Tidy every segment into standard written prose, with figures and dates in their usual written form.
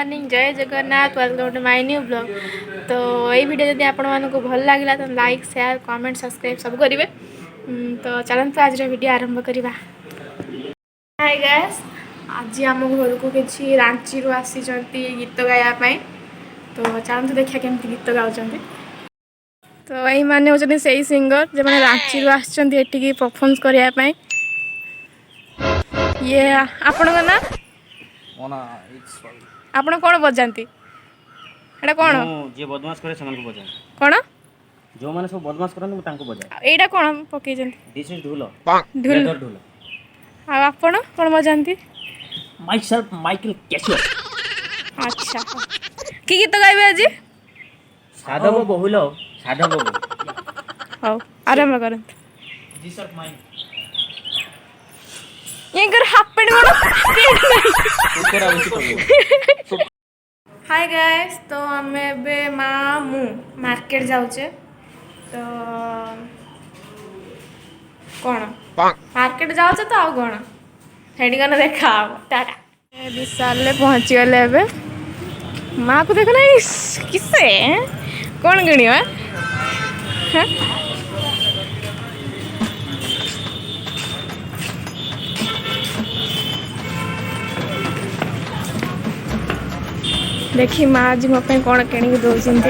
Morning Jai Jagannath welcome to my new blog. तो ये video जब आपण को भल लगे तो लाइक शेयर कमेंट सब्सक्राइब सब करेंगे। तो चलते आज वीडियो आरंभ करवा। हाय गाइस, आज आम घर को किसी रांची रू आसी गीत गायापाई। तो चलते देखिए केमती गीत गाँव। तो यही मैंने होती से सिंगर जो मैंने रांची रू आठी परफॉर्मेंस करने। ये आपण ना आपण कौन बजाती एटा कौन जे बदमाश करे समान को बजाए कौन जो माने सब बदमाश करन मु तांको बजाए एटा कौन पकई दिस इज ढोल ढोल लेदर ढोल आपण कौन बजाती माई सेल्फ माइकल कैशियर। अच्छा कि गीत गाइबे आज साधव बहुल साधव हाउ आरंभ करन दिस ऑफ माइन येकर हाफ पैंट ऊपर आवश्यक करो। हाय गाइस, तो हमें एबे माँ मु मार्केट जाऊचे। तो कौन मार्केट जाऊचे तो आउ कौन हेडी गने देखा टाटा विशाल ले पहुंची गले। एबे माँ को देखना किसे कौन किणियो है देखी माँ आज मो कौन किणिक दौरान।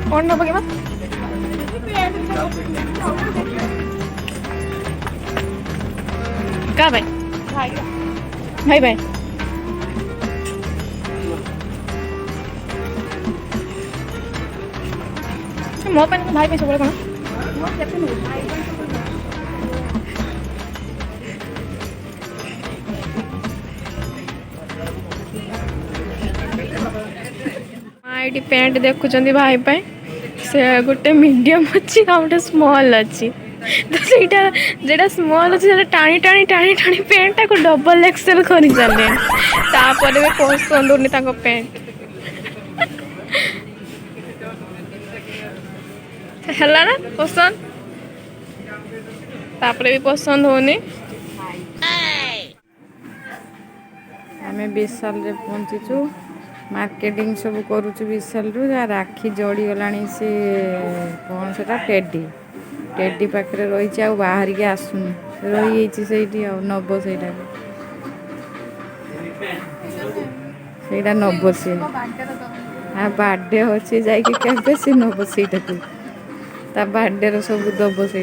कौन ना पके क्या भाई भाई भाई मो पे भाई पे सब कौन ये पैंट देखुं भाई पे से गोटे मीडियम अच्छी गोटे स्मॉल अच्छी। तो सहीटा जेटा स्मॉल अच्छे टाणी टाणी टाणी टाणी पैंटा को डबल एक्सेल कर सारे तापर भी पसंद होनी पैंट है ना पसंद तापर भी पसंद होनी। आम विशाल रे पहुँचीचु मार्केटिंग सब करुचु विशाल रु राखी जड़ी गलानी से कौन से टेडी टेडी पाखे रही आ बाहर के आसुनी रही से नब से नब सी बार्डे अच्छे जाके सी नब से बार्डे सब दब से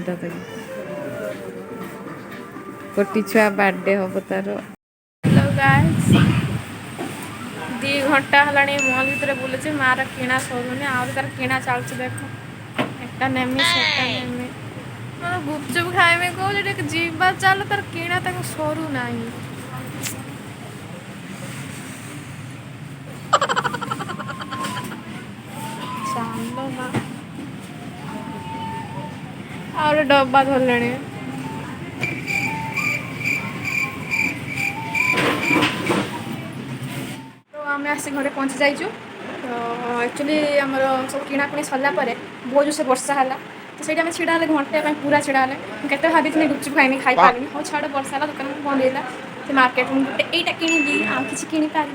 गोटी छुआ बार्डे हम तार। हेलो गाइस, 2 घंटा है मॉल भर बुलूचे मार किणा सरुनी आ तार किणा चलुच। देख एटा नेमी सेटा नेमी मोर गुपचुप खाइबे कहो जीवा चल तार किणा तक सरू ना चलो ना और डब्बा धरले। आम आसी घरे पहुँची जाइचु। तो एक्चुअली आमर सब किणाकुणी सरलापर बहुत जोर से वर्षा है तो सही छिड़ा घंटे पूरा छिड़ा के भाभी गुपचुप खाइनी खाई पारि हाँ छाड़ वर्षा है दुकान बंद है से मार्केट गोटे यहाँ किसी कि पारि